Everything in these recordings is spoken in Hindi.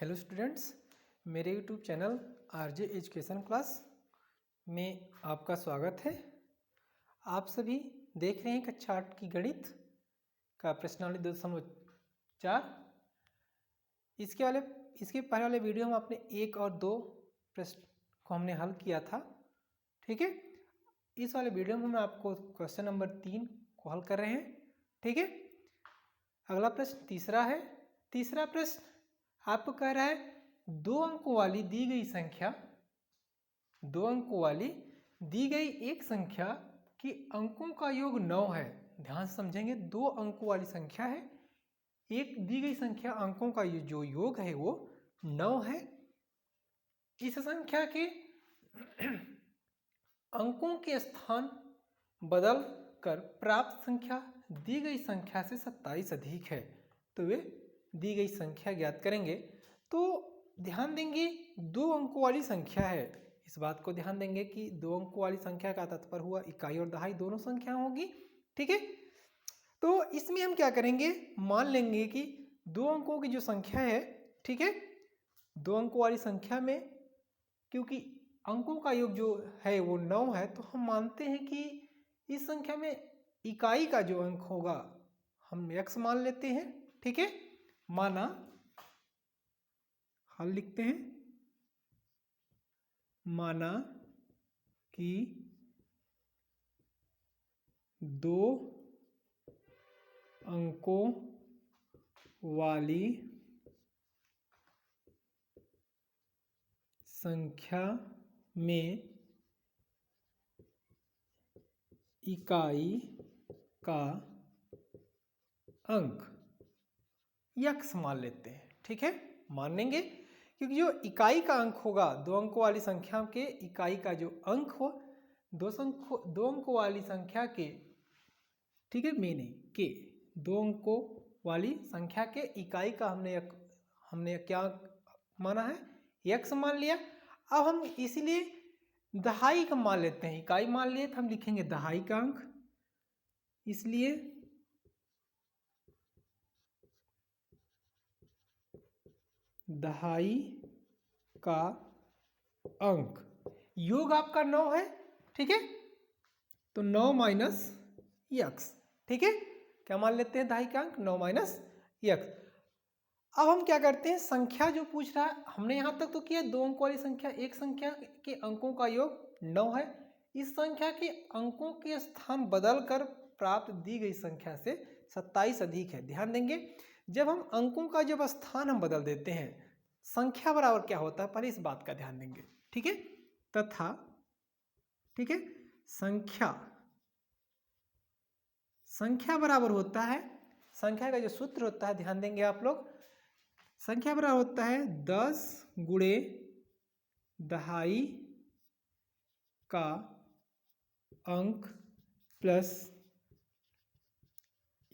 हेलो स्टूडेंट्स, मेरे YouTube channel RJ education class में आपका स्वागत है। आप सभी देख रहे हैं कक्षा 8 की गणित का प्रश्नावली 2.4। इसके पहले वाले वीडियो में आपने 1 और 2 प्रश्न को हमने हल किया था, ठीक है। इस वाले वीडियो में हम आपको क्वेश्चन नंबर 3 को हल कर रहे हैं, ठीक है। अगला प्रश्न तीसरा है। तीसरा प्रश्न आपको कह रहा है 2 अंकों वाली दी गई एक संख्या की अंकों का योग 9 है। ध्यान से समझेंगे, 2 अंकों वाली संख्या है, एक दी गई संख्या अंकों का जो योग है वो 9 है। इस संख्या के अंकों के स्थान बदल कर प्राप्त संख्या दी गई संख्या से 27 अधिक है। तो वे दी गई संख्या ज्ञात करेंगे। तो ध्यान देंगे 2 अंकों वाली संख्या है, इस बात को ध्यान देंगे कि 2 अंकों वाली संख्या का तात्पर्य हुआ इकाई और दहाई दोनों संख्या होगी, ठीक है। तो इसमें हम क्या करेंगे, मान लेंगे कि 2 अंकों की जो संख्या है, ठीक है, 2 अंकों वाली संख्या में क्योंकि अंकों का योग जो है वो 9 है, तो हम मानते हैं कि इस संख्या में इकाई का जो अंक होगा हम x मान लेते हैं, ठीक है। माना हल लिखते हैं, माना कि 2 अंकों वाली संख्या में इकाई का अंक x मान लेते हैं, ठीक है। मान लेंगे क्योंकि जो इकाई का अंक होगा 2 अंकों वाली संख्या के इकाई का जो अंक हो 2 अंकों वाली संख्या के, ठीक है, के 2 अंकों वाली संख्या के इकाई का हमने क्या माना है, x मान लिया। अब हम इसलिए दहाई का मान लेते हैं, इकाई मान लिए तो हम लिखेंगे दहाई का अंक, इसलिए दहाई का अंक योग आपका 9 है, ठीक है। तो 9 माइनस x, ठीक है, क्या मान लेते हैं दहाई का अंक 9 माइनस x। अब हम क्या करते हैं, संख्या जो पूछ रहा है हमने यहां तक तो किया 2 अंकों वाली संख्या, एक संख्या के अंकों का योग 9 है। इस संख्या के अंकों के स्थान बदलकर प्राप्त दी गई संख्या से 27 अधिक है। ध्यान देंगे, जब हम अंकों का जब स्थान हम बदल देते हैं, संख्या बराबर क्या होता है, पहले इस बात का ध्यान देंगे, ठीक है। तथा, ठीक है, संख्या बराबर होता है, संख्या का जो सूत्र होता है, ध्यान देंगे आप लोग, संख्या बराबर होता है 10 गुणे दहाई का अंक प्लस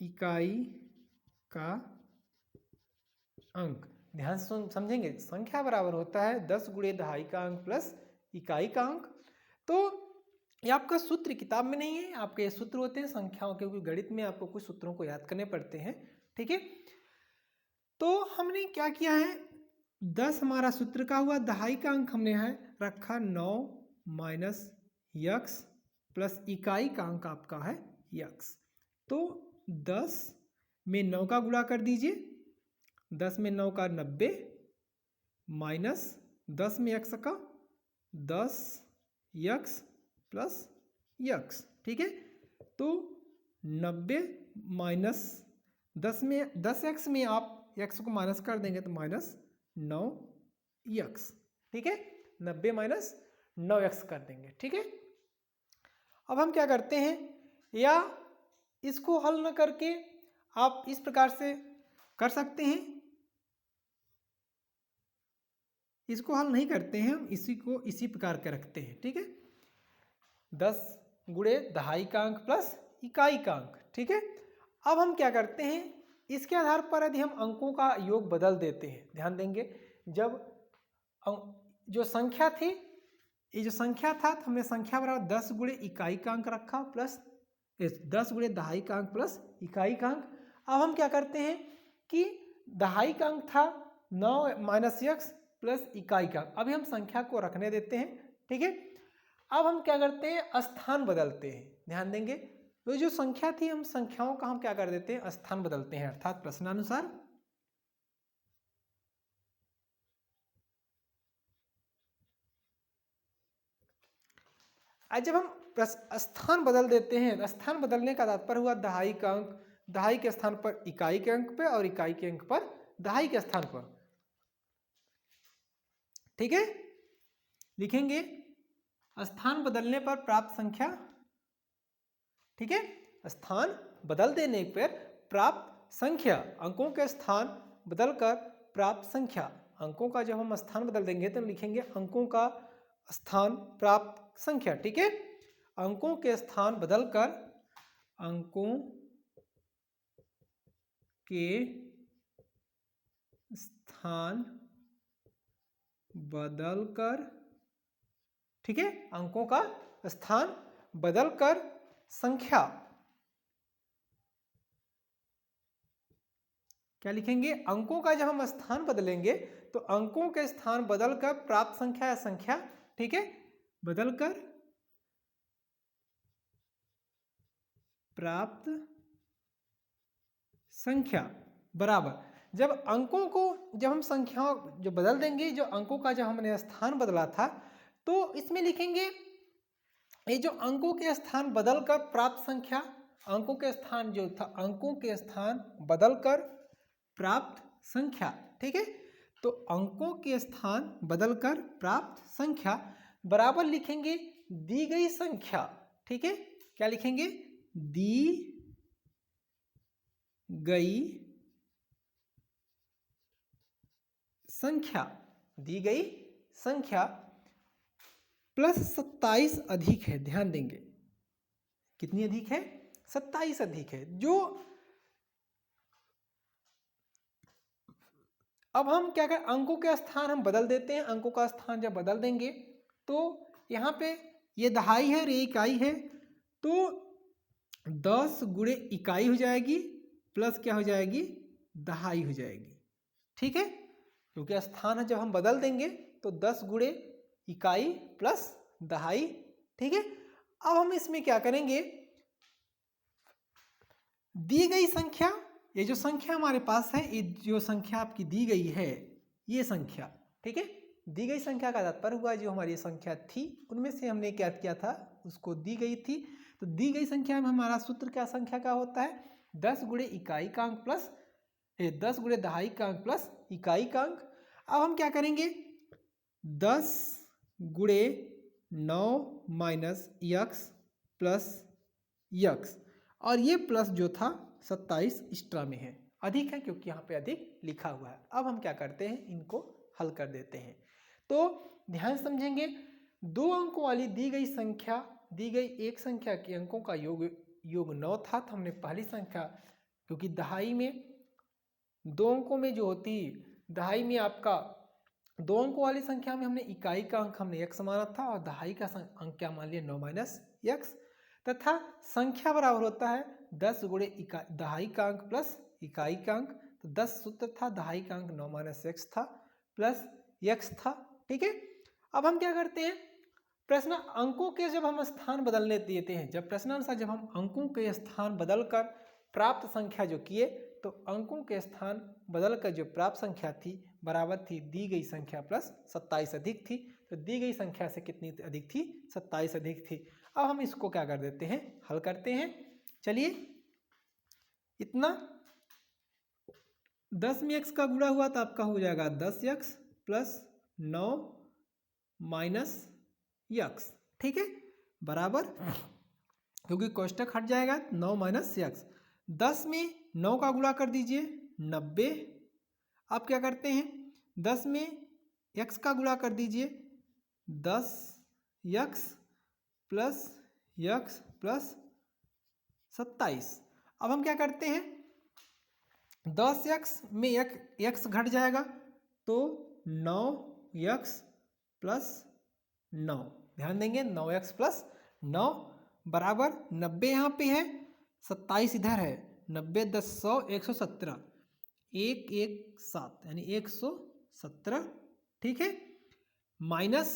इकाई का अंक। ध्यान से समझेंगे, संख्या बराबर होता है 10 गुणे दहाई का अंक प्लस इकाई का अंक। तो ये आपका सूत्र किताब में नहीं है, आपके ये सूत्र होते हैं संख्याओं के, क्योंकि गणित में आपको कुछ सूत्रों को याद करने पड़ते हैं, ठीक है। तो हमने क्या किया है, 10 हमारा सूत्र का हुआ, दहाई का अंक हमने है रखा 9 माइनस x प्लस इकाई का अंक आपका है x। तो 10 में 9 का गुणा कर दीजिए, 10 में 9 का 90 माइनस 10 में x का 10 x प्लस x, ठीक है। तो 90 माइनस 10 में 10x में आप x को माइनस कर देंगे तो माइनस 9x, ठीक है, 90 माइनस 9x कर देंगे, ठीक है। अब हम क्या करते हैं, या इसको हल न करके आप इस प्रकार से कर सकते हैं, इसको हल नहीं करते हैं, हम इसी को इसी प्रकार के रखते हैं, ठीक है। 10 गुणे दहाई का अंक प्लस इकाई का अंक, ठीक है। अब हम क्या करते हैं, इसके आधार पर यदि हम अंकों का योग बदल देते हैं, ध्यान देंगे, जब जो संख्या थी, ये जो संख्या था, तो हमने संख्या बराबर 10 गुणे इकाई का अंक रखा प्लस 10 गुणे दहाई का अंक प्लस इकाई का अंक। अब हम क्या करते हैं कि दहाई का अंक था 9 माइनस यक्स प्लस इकाई का। अभी हम संख्या को रखने देते हैं, ठीक है। अब हम क्या करते हैं, स्थान बदलते हैं, ध्यान देंगे। तो जो संख्या थी, हम संख्याओं का हम क्या कर देते हैं, स्थान बदलते हैं, अर्थात प्रश्नानुसार आज जब हम स्थान बदल देते हैं, स्थान बदलने का तात्पर्य हुआ दहाई का अंक दहाई के स्थान पर इकाई के अंक पे और इकाई के अंक पर दहाई के स्थान पर, ठीक है। लिखेंगे स्थान बदलने पर प्राप्त संख्या, ठीक है। स्थान बदल देने पर प्राप्त संख्या, अंकों के स्थान बदलकर प्राप्त संख्या। अंकों का जब हम स्थान बदल देंगे तो लिखेंगे अंकों का स्थान प्राप्त संख्या, ठीक है। अंकों के स्थान बदलकर, अंकों के स्थान बदलकर, ठीक है, अंकों का स्थान बदलकर संख्या, क्या लिखेंगे, अंकों का जब हम स्थान बदलेंगे तो अंकों के स्थान बदलकर प्राप्त संख्या है संख्या, ठीक है, बदलकर प्राप्त संख्या बराबर, जब अंकों को जब हम संख्याओं जो बदल देंगे, जो अंकों का जब हमने स्थान बदला था, तो इसमें लिखेंगे ये जो अंकों के स्थान बदलकर प्राप्त संख्या, अंकों के स्थान जो था, अंकों के स्थान बदलकर प्राप्त संख्या, ठीक है। तो अंकों के स्थान बदलकर प्राप्त संख्या बराबर लिखेंगे दी गई संख्या, ठीक है। क्या लिखेंगे, दी गई संख्या, दी गई संख्या प्लस 27 अधिक है, ध्यान देंगे कितनी अधिक है, 27 अधिक है। जो अब हम क्या करें, अंकों के स्थान हम बदल देते हैं, अंकों का स्थान जब बदल देंगे तो यहाँ पे ये दहाई है और ये इकाई है, तो 10 गुणे इकाई हो जाएगी प्लस क्या हो जाएगी, दहाई हो जाएगी, ठीक है। क्योंकि स्थान जब हम बदल देंगे तो 10 गुणे इकाई प्लस दहाई, ठीक है। अब हम इसमें क्या करेंगे, दी गई संख्या, ये जो संख्या हमारे पास है, ये जो संख्या आपकी दी गई है, ये संख्या, ठीक है। दी गई संख्या का तात्पर्य हुआ जो हमारी संख्या थी उनमें से हमने क्या किया था, उसको दी गई थी। तो दी गई संख्या में हमारा सूत्र क्या संख्या का होता है, 10 गुणे इकाई का अंक प्लस 10 गुणे दहाई का अंक प्लस इकाई का अंक। अब हम क्या करेंगे, 10 गुणे 9 माइनस यक्स प्लस यक्स, और ये प्लस जो था 27 एक्स्ट्रा में है, अधिक है क्योंकि यहाँ पे अधिक लिखा हुआ है। अब हम क्या करते हैं, इनको हल कर देते हैं। तो ध्यान समझेंगे, 2 अंकों वाली दी गई संख्या, दी गई एक संख्या के अंकों का योग 9 था, तो हमने पहली संख्या, क्योंकि दहाई में 2 अंकों में जो होती, दहाई में आपका 2 अंकों वाली संख्या में हमने इकाई का अंक हमने x माना था और दहाई का अंक क्या मान लिया, 9 माइनस x, तथा संख्या बराबर होता है 10 गुणे दहाई का अंक प्लस इकाई का अंक। तो 10 सूत्र था, दहाई का अंक 9 माइनस x था प्लस x था, ठीक है। अब हम क्या करते हैं, प्रश्न अंकों के जब हम स्थान बदलने देते हैं, जब प्रश्नानुसार जब हम अंकों के स्थान बदलकर प्राप्त संख्या जो किए, तो अंकों के स्थान बदलकर जो प्राप्त संख्या थी बराबर थी दी गई संख्या प्लस 27 अधिक थी। तो दी गई संख्या से कितनी अधिक थी, 27 अधिक थी। अब हम इसको क्या कर देते हैं, हल करते हैं। चलिए, इतना 10 में x का गुणा हुआ तो आपका हो जाएगा 10x प्लस 9 माइनस x, ठीक है, बराबर, क्योंकि कोष्टक हट जाएगा 9 माइनस x। 10 में 9 का गुणा कर दीजिए 90। आप क्या करते हैं, 10 में x का गुणा कर दीजिए 10x प्लस x प्लस 27। अब हम क्या करते हैं, 10x में x घट जाएगा तो 9x प्लस 9, ध्यान देंगे 9x प्लस 9 बराबर 90 यहाँ पे है, 27 इधर है, 90 10 100 117 117 यानी 117 17, ठीक है। माइनस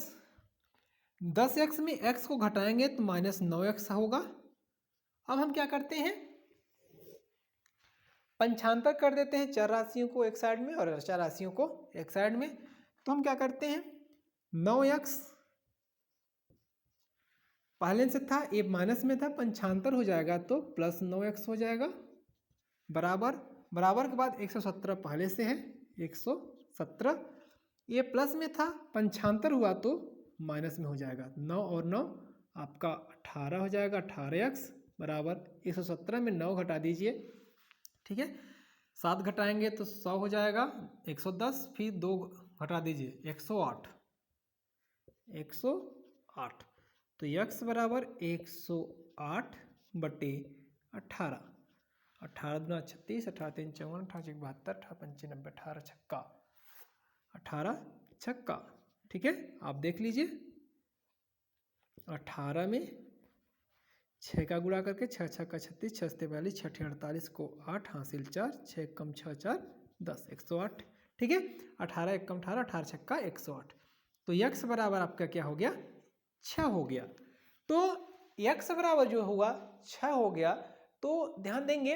10x में x को घटाएंगे तो -9x होगा। अब हम क्या करते हैं, पंचांतर कर देते हैं चर राशियों को एक साइड में और अचर राशियों को एक साइड में। तो हम क्या करते हैं, 9x पहले से था, ये माइनस में था, पंचांतर हो जाएगा तो +9x हो जाएगा, बराबर बराबर के बाद 117 पहले से है 117, ये प्लस में था, पंचांतर हुआ तो माइनस में हो जाएगा। 9 और 9 आपका 18 हो जाएगा, 18x बराबर 117 में 9 घटा दीजिए, ठीक है। 7 घटाएंगे तो 100 हो जाएगा, 110, फिर 2 घटा दीजिए 108, 108 तो x बराबर 108 बटे 18, 18 दूना 36, 18 3 54, 18 72, 18 पंचे 90, 18 छक्का 18 छक्का, ठीक है। आप देख लीजिए 18 में 6 का गुणा करके 6 छक्का 36, 6 से 42, 6 48 को 8 हासिल 4, 6 कम 6 4 10, 108, ठीक है। 18 1 कम 18, 18 छक्का 108, तो x बराबर आपका क्या हो गया, 6 हो गया। तो x बराबर जो हुआ 6 हो गया। तो ध्यान देंगे,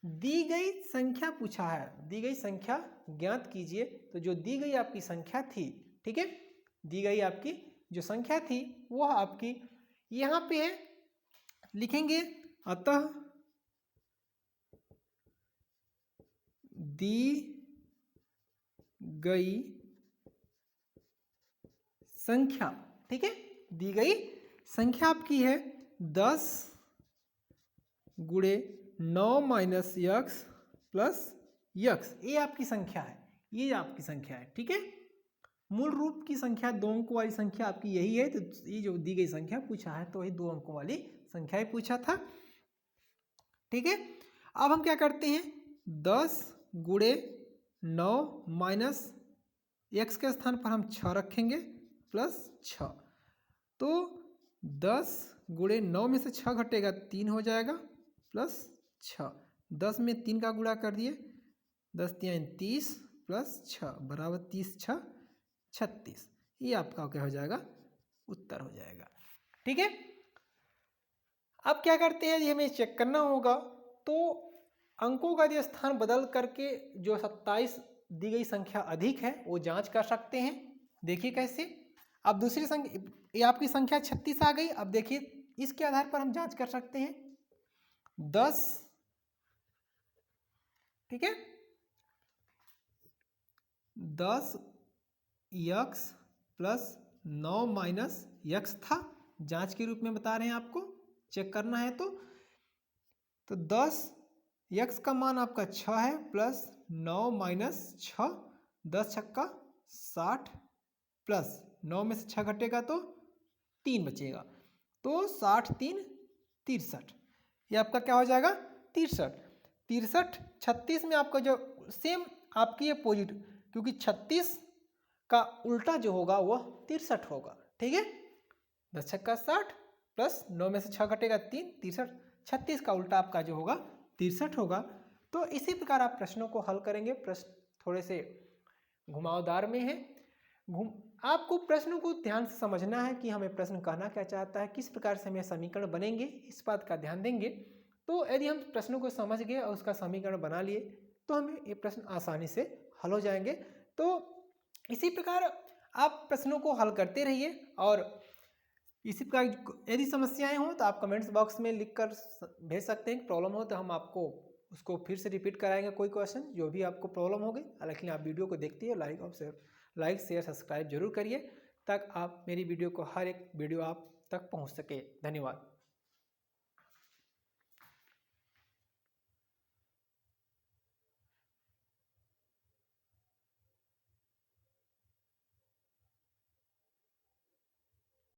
दी गई संख्या पूछा है, दी गई संख्या ज्ञात कीजिए। तो जो दी गई आपकी संख्या थी, ठीक है, दी गई आपकी जो संख्या थी वह आपकी यहाँ पे है, लिखेंगे अतः दी गई संख्या, ठीक है, दी गई संख्या आपकी है 10 गुणे 9 माइनस x प्लस x, ये आपकी संख्या है, ये आपकी संख्या है, ठीक है। मूल रूप की संख्या 2 अंकों वाली संख्या आपकी यही है, तो ये जो दी गई संख्या पूछा है तो वही 2 अंकों वाली संख्या ही पूछा था, ठीक है। अब हम क्या करते हैं, 10 गुणे 9 माइनस x के स्थान पर हम 6 रखेंगे प्लस 6, तो 10 गुणे 9 में से 6 घटेगा 3 हो जाएगा प्लस 6, 10 में 3 का गुणा कर दिए, 10 3 30 प्लस 6 बराबर 30 6 36, ये आपका क्या हो जाएगा, उत्तर हो जाएगा, ठीक है। अब क्या करते हैं, ये हमें चेक करना होगा। तो अंकों का यदि स्थान बदल करके जो 27 दी गई संख्या अधिक है वो जांच कर सकते हैं। देखिए कैसे, अब दूसरी संख्या, ये आपकी संख्या 36 आ गई। अब देखिए इसके आधार पर हम जांच कर सकते हैं, 10, ठीक है, 10 x प्लस 9 माइनस x था, जांच के रूप में बता रहे हैं आपको, चेक करना है। तो 10 x का मान आपका 6 है प्लस 9 माइनस 6, 10 छक्का 60 प्लस 9 में से 6 घटेगा तो 3 बचेगा, तो 60 3 63, ये आपका क्या हो जाएगा 63। 63 36 में आपका जो सेम आपकी ये पॉजिटिव, क्योंकि 36 का उल्टा जो होगा वह 63 होगा, ठीक है। 10 छक्का 60 प्लस 9 में से 6 घटेगा 3, 63, 36 का उल्टा आपका जो होगा 63 होगा। तो इसी प्रकार आप प्रश्नों को हल करेंगे। प्रश्न थोड़े से घुमावदार में है, आपको प्रश्नों को ध्यान से समझना है कि हमें प्रश्न कहना क्या चाहता है, किस प्रकार से हमें समीकरण बनेंगे, इस बात का ध्यान देंगे। तो यदि हम प्रश्नों को समझ गए और उसका समीकरण बना लिए तो हमें ये प्रश्न आसानी से हल हो जाएंगे। तो इसी प्रकार आप प्रश्नों को हल करते रहिए, और इसी प्रकार यदि समस्याएं हो तो आप कमेंट्स बॉक्स में लिखकर भेज सकते हैं। प्रॉब्लम हो तो हम आपको उसको फिर से रिपीट कराएंगे, कोई क्वेश्चन जो भी आपको प्रॉब्लम होगी। लेकिन आप वीडियो को देखते हैं, लाइक शेयर सब्सक्राइब जरूर करिए, ताकि आप मेरी वीडियो को हर एक वीडियो आप तक पहुंच सके। धन्यवाद।